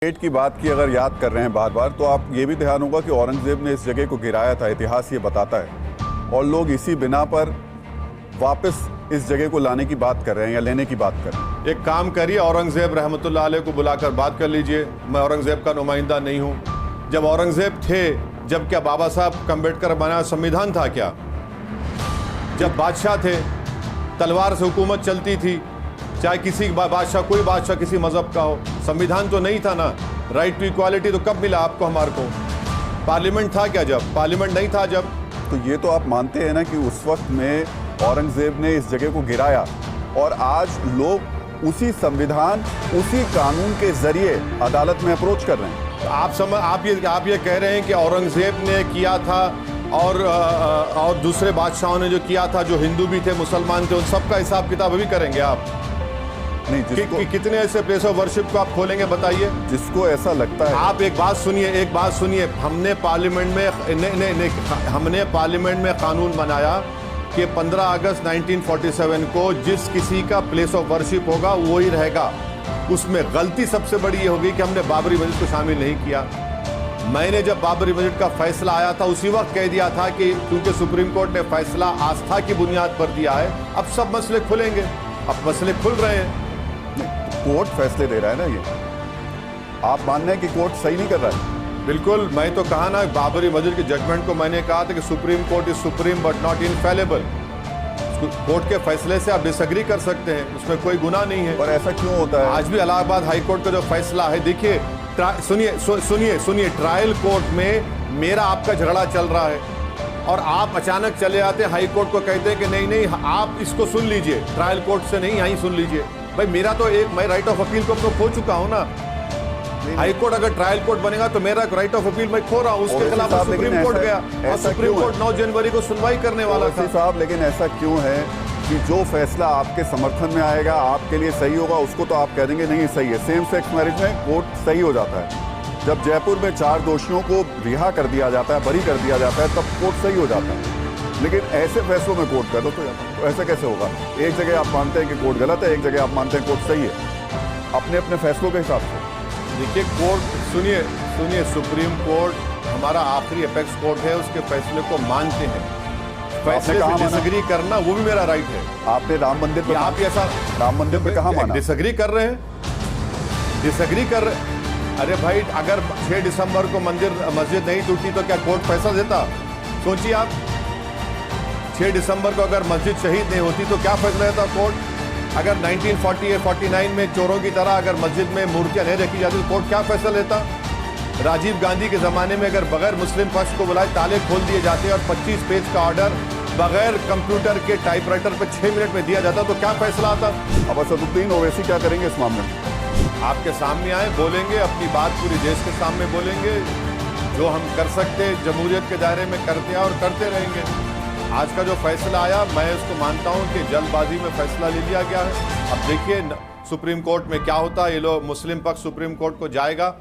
Gate की बात की अगर याद कर रहे हैं बार बार, तो आप ये भी ध्यान होगा कि औरंगजेब ने इस जगह को गिराया था, इतिहास ये बताता है। और लोग इसी बिना पर वापस इस जगह को लाने की बात कर रहे हैं या लेने की बात कर रहे हैं। एक काम करिए, औरंगजेब रहमतुल्लाह अलैह को बुलाकर बात कर लीजिए। मैं औरंगजेब का नुमाइंदा नहीं हूँ। जब औरंगजेब थे, जब क्या बाबा साहब अम्बेडकर बनाया संविधान था क्या? जब बादशाह थे, तलवार से हुकूमत चलती थी, चाहे किसी बादशाह, कोई बादशाह किसी मजहब का हो, संविधान तो नहीं था ना। राइट टू इक्वालिटी तो कब मिला आपको, हमारे को? पार्लियामेंट था क्या जब? पार्लियामेंट नहीं था जब। तो ये तो आप मानते हैं ना कि उस वक्त में औरंगजेब ने इस जगह को गिराया, और आज लोग उसी संविधान, उसी कानून के जरिए अदालत में अप्रोच कर रहे हैं। आप ये कह रहे हैं कि औरंगजेब ने किया था और दूसरे बादशाहों ने जो किया था, जो हिंदू भी थे, मुसलमान थे, उन सबका हिसाब किताब अभी करेंगे आप? नहीं, कितने ऐसे प्लेस ऑफ वर्शिप को आप खोलेंगे बताइए? जिसको ऐसा लगता है। आप एक बात सुनिए, हमने पार्लियामेंट में कानून बनाया कि 15 अगस्त 1947 को जिस किसी का प्लेस ऑफ वर्शिप होगा वो ही रहेगा। उसमें गलती सबसे बड़ी ये होगी कि हमने बाबरी मस्जिद को शामिल नहीं किया। मैंने जब बाबरी मस्जिद का फैसला आया था, उसी वक्त कह दिया था कि क्योंकि सुप्रीम कोर्ट ने फैसला आस्था की बुनियाद पर दिया है, अब सब मसले खुलेंगे। अब मसले खुल रहे हैं। कोर्ट फैसले दे रहा है ना, ये आप मान रहे हैं कि कोर्ट सही नहीं कर रहा है? बिल्कुल, मैं तो कहा ना, बाबरी मस्जिद के जजमेंट को मैंने कहा था कि supreme court is supreme but not infallible. Court के फैसले से आप डिसएग्री कर सकते हैं, उसमें कोई गुनाह नहीं है। और ऐसा क्यों होता है? आज भी इलाहाबाद हाई कोर्ट का जो फैसला है, देखिए, सुनिए, ट्रायल कोर्ट में मेरा आपका झगड़ा चल रहा है और आप अचानक चले आते हाई कोर्ट को, कहते हैं कि नहीं आप इसको सुन लीजिए, ट्रायल कोर्ट से नहीं, यहीं सुन लीजिए। भाई मेरा तो मैं राइट ऑफ अपील को तो खो चुका हूं ना। हाई कोर्ट अगर ट्रायल कोर्ट बनेगा तो मेरा राइट ऑफ अपील मैं खो रहा हूं। उसके खिलाफ सुप्रीम कोर्ट गया और सुप्रीम कोर्ट 9 जनवरी को सुनवाई करने वाला था। साहब, लेकिन ऐसा क्यों है कि जो फैसला आपके समर्थन में आएगा, आपके लिए सही होगा, उसको तो आप कह देंगे नहीं सही है। सेम सेक्स मैरिज में कोर्ट सही हो जाता है। जब जयपुर में 4 दोषियों को रिहा कर दिया जाता है, बरी कर दिया जाता है, तब कोर्ट सही हो जाता है। लेकिन ऐसे फैसलों में कोर्ट गलत हो जाता है, तो ऐसा कैसे होगा? एक जगह आप मानते हैं कि कोर्ट गलत है, एक जगह आप मानते हैं कोर्ट सही है, अपने अपने फैसलों के हिसाब से। देखिए, कोर्ट, सुनिए, सुप्रीम कोर्ट हमारा आखिरी अपेक्स कोर्ट है, उसके फैसले को मानते हैं। फैसले से डिसएग्री करना वो भी मेरा राइट है। आपने राम मंदिर पे, आप ऐसा राम मंदिर पे कहाँ माना? डिसएग्री कर रहे हैं, डिसएग्री कर रहे। अरे भाई, अगर 6 दिसंबर को मस्जिद नहीं टूटी तो क्या कोर्ट पैसा देता? सोचिए आप, 6 दिसंबर को अगर मस्जिद शहीद नहीं होती तो क्या फैसला देता कोर्ट? अगर 1948-49 में चोरों की तरह अगर मस्जिद में मूर्तियां नहीं रखी जाती तो कोर्ट क्या फैसला लेता? राजीव गांधी के ज़माने में अगर बगैर मुस्लिम पक्ष को बुलाए ताले खोल दिए जाते और 25 पेज का ऑर्डर बगैर कंप्यूटर के टाइपराइटर पर 6 मिनट में दिया जाता तो क्या फैसला आता? अब असदुद्दीन ओवैसी क्या करेंगे इस मामले में? आपके सामने आए, बोलेंगे अपनी बात, पूरी देश के सामने बोलेंगे। जो हम कर सकते जमहूरियत के दायरे में करते हैं और करते रहेंगे। आज का जो फैसला आया, मैं उसको मानता हूं कि जल्दबाजी में फैसला ले लिया गया है। अब देखिए सुप्रीम कोर्ट में क्या होता है। ये लोग, मुस्लिम पक्ष सुप्रीम कोर्ट को जाएगा।